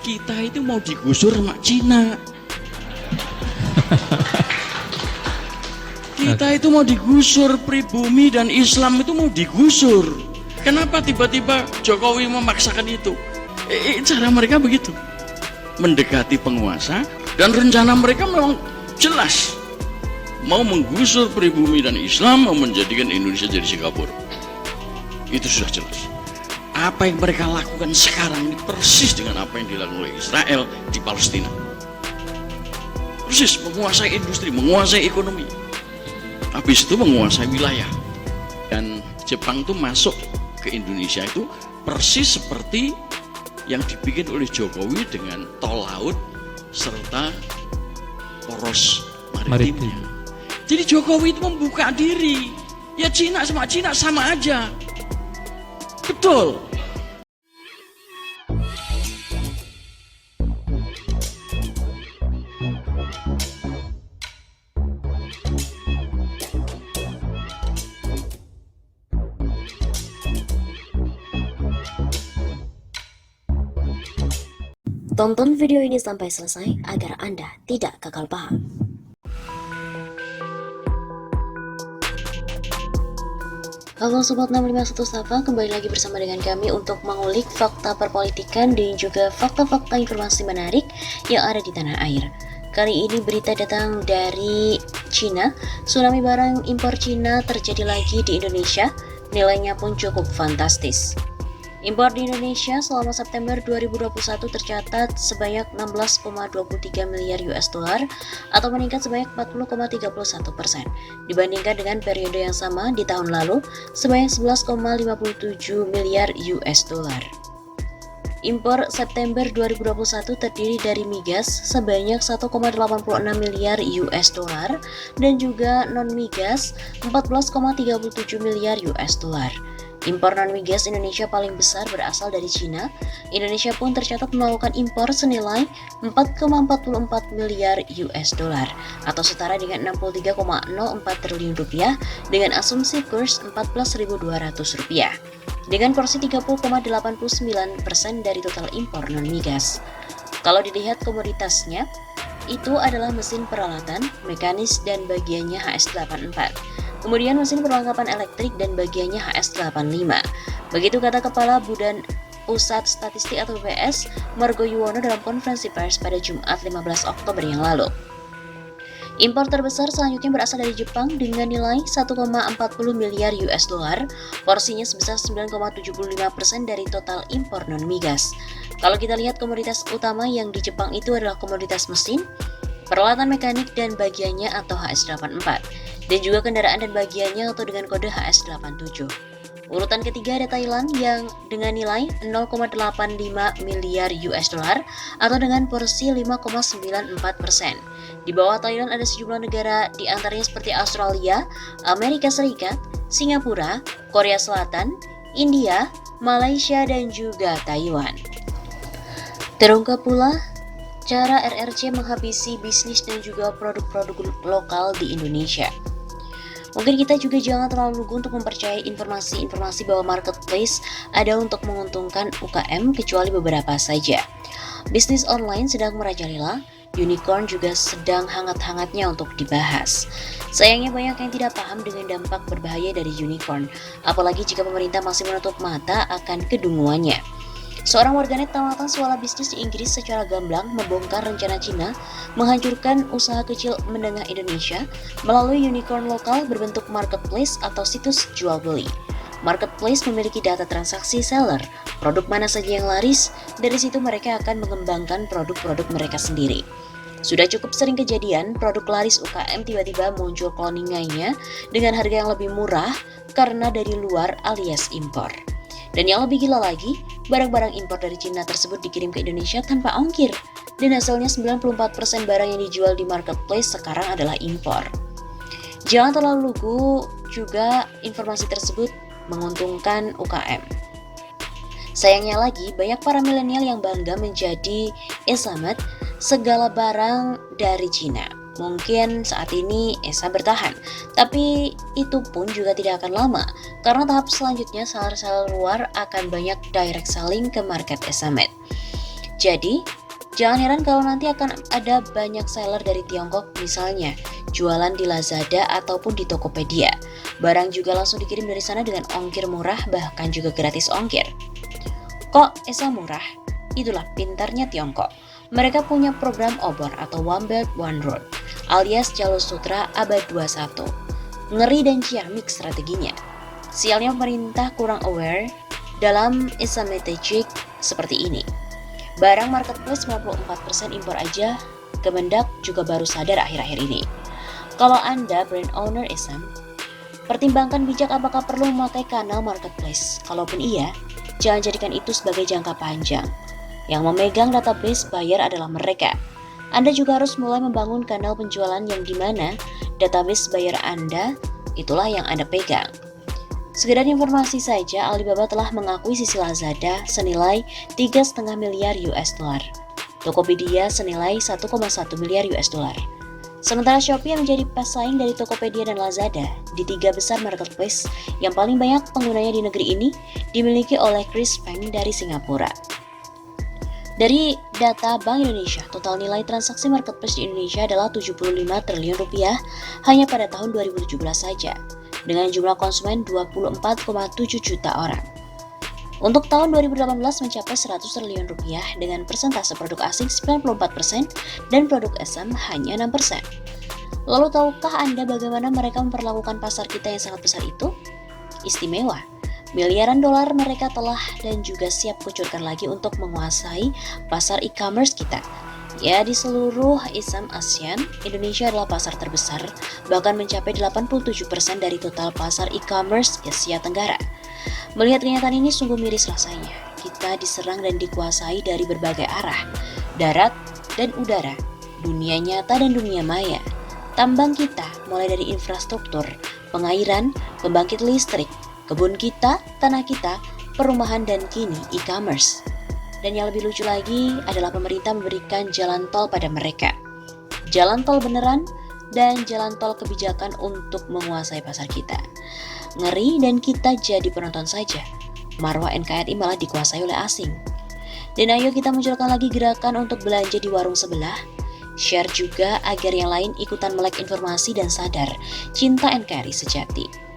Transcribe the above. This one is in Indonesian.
kita itu mau digusur sama Cina. Kita itu mau digusur, pribumi dan Islam itu mau digusur. Kenapa tiba-tiba Jokowi memaksakan itu? Cara mereka begitu, mendekati penguasa, dan rencana mereka memang jelas, mau menggusur pribumi dan Islam, mau menjadikan Indonesia jadi Singapura. Itu sudah jelas. Apa yang mereka lakukan sekarang ini persis dengan apa yang dilakukan oleh Israel di Palestina. Persis, menguasai industri, menguasai ekonomi, habis itu menguasai wilayah. Dan Jepang itu masuk ke Indonesia itu persis seperti yang dibikin oleh Jokowi dengan tol laut serta poros maritimnya. Jadi Jokowi itu membuka diri. Ya Cina sama aja. Betul. Tonton video ini sampai selesai agar Anda tidak gagal paham. Halo Sobat 651 Safa, kembali lagi bersama dengan kami untuk mengulik fakta perpolitikan dan juga fakta-fakta informasi menarik yang ada di tanah air. Kali ini berita datang dari Cina. Tsunami barang impor Cina terjadi lagi di Indonesia, nilainya pun cukup fantastis. Impor di Indonesia selama September 2021 tercatat sebanyak 16,23 miliar US dollar atau meningkat sebanyak 40,31% dibandingkan dengan periode yang sama di tahun lalu sebanyak 11,57 miliar US dollar. Impor September 2021 terdiri dari migas sebanyak 1,86 miliar US dollar dan juga non-migas 14,37 miliar US dollar. Impor non-migas Indonesia paling besar berasal dari Cina. Indonesia pun tercatat melakukan impor senilai 4,44 miliar US dollar atau setara dengan 63,04 triliun rupiah dengan asumsi kurs 14.200 rupiah. Dengan porsi 30,89% dari total impor non-migas. Kalau dilihat komoditasnya, itu adalah mesin peralatan, mekanis dan bagiannya HS84. Kemudian mesin perlengkapan elektrik dan bagiannya HS85. Begitu kata Kepala Badan Pusat Statistik atau BPS, Margo Yuwono dalam konferensi pers pada Jumat 15 Oktober yang lalu. Impor terbesar selanjutnya berasal dari Jepang dengan nilai 1,40 miliar US dollar, porsinya sebesar 9,75% dari total impor non-migas. Kalau kita lihat komoditas utama yang di Jepang itu adalah komoditas mesin, peralatan mekanik dan bagiannya atau HS84, dan juga kendaraan dan bagiannya atau dengan kode HS87. Urutan ketiga ada Thailand yang dengan nilai 0,85 miliar US dollar atau dengan porsi 5,94%. Di bawah Thailand ada sejumlah negara di antaranya seperti Australia, Amerika Serikat, Singapura, Korea Selatan, India, Malaysia dan juga Taiwan. Terungkap pula cara RRC menghabisi bisnis dan juga produk-produk lokal di Indonesia. Mungkin kita juga jangan terlalu lugu untuk mempercayai informasi-informasi bahwa marketplace ada untuk menguntungkan UKM kecuali beberapa saja. Bisnis online sedang merajalela, unicorn juga sedang hangat-hangatnya untuk dibahas. Sayangnya banyak yang tidak paham dengan dampak berbahaya dari unicorn, apalagi jika pemerintah masih menutup mata akan kedunguannya. Seorang warganet tamatan swala bisnis di Inggris secara gamblang membongkar rencana Cina menghancurkan usaha kecil menengah Indonesia melalui unicorn lokal berbentuk marketplace atau situs jual beli. Marketplace memiliki data transaksi seller, produk mana saja yang laris, dari situ mereka akan mengembangkan produk-produk mereka sendiri. Sudah cukup sering kejadian produk laris UKM tiba-tiba muncul cloningannya dengan harga yang lebih murah karena dari luar alias impor. Dan yang lebih gila lagi, barang-barang impor dari Cina tersebut dikirim ke Indonesia tanpa ongkir. Dan hasilnya 94% barang yang dijual di marketplace sekarang adalah impor. Jangan terlalu lugu juga informasi tersebut menguntungkan UKM. Sayangnya lagi, banyak para milenial yang bangga menjadi Esamet segala barang dari Cina. Mungkin saat ini ESA bertahan, tapi itu pun juga tidak akan lama, karena tahap selanjutnya seller-seller luar akan banyak direct selling ke market Esamet. Jadi, jangan heran kalau nanti akan ada banyak seller dari Tiongkok, misalnya jualan di Lazada ataupun di Tokopedia. Barang juga langsung dikirim dari sana dengan ongkir murah, bahkan juga gratis ongkir. Kok ESA murah? Itulah pintarnya Tiongkok. Mereka punya program obor atau One Belt One Road, alias jalur sutra abad 21. Ngeri dan ciamik strateginya. Sialnya pemerintah kurang aware dalam asymmetric seperti ini. Barang marketplace 94% impor aja, Kemendak juga baru sadar akhir-akhir ini. Kalau Anda brand owner SM, pertimbangkan bijak apakah perlu memakai kanal marketplace. Kalaupun iya, jangan jadikan itu sebagai jangka panjang. Yang memegang database buyer adalah mereka. Anda juga harus mulai membangun kanal penjualan yang dimana database buyer Anda itulah yang Anda pegang. Sekedar informasi saja, Alibaba telah mengakui sisi Lazada senilai 3,5 miliar US dollar. Tokopedia senilai 1,1 miliar US dollar. Sementara Shopee yang menjadi pesaing dari Tokopedia dan Lazada di 3 besar marketplace yang paling banyak penggunanya di negeri ini dimiliki oleh Chris Feng dari Singapura. Dari data Bank Indonesia, total nilai transaksi marketplace di Indonesia adalah 75 triliun rupiah hanya pada tahun 2017 saja, dengan jumlah konsumen 24,7 juta orang. Untuk tahun 2018 mencapai 100 triliun rupiah dengan persentase produk asing 94% dan produk SM hanya 6%. Lalu tahukah Anda bagaimana mereka memperlakukan pasar kita yang sangat besar itu? Istimewa. Miliaran dolar mereka telah dan juga siap kucurkan lagi untuk menguasai pasar e-commerce kita. Ya, di seluruh ISM ASEAN, Indonesia adalah pasar terbesar, bahkan mencapai 87% dari total pasar e-commerce Asia Tenggara. Melihat kenyataan ini sungguh miris rasanya. Kita diserang dan dikuasai dari berbagai arah, darat dan udara, dunia nyata dan dunia maya. Tambang kita mulai dari infrastruktur, pengairan, pembangkit listrik, kebun kita, tanah kita, perumahan dan kini e-commerce. Dan yang lebih lucu lagi adalah pemerintah memberikan jalan tol pada mereka. Jalan tol beneran dan jalan tol kebijakan untuk menguasai pasar kita. Ngeri dan kita jadi penonton saja. Marwah NKRI malah dikuasai oleh asing. Dan ayo kita munculkan lagi gerakan untuk belanja di warung sebelah. Share juga agar yang lain ikutan melek informasi dan sadar cinta NKRI sejati.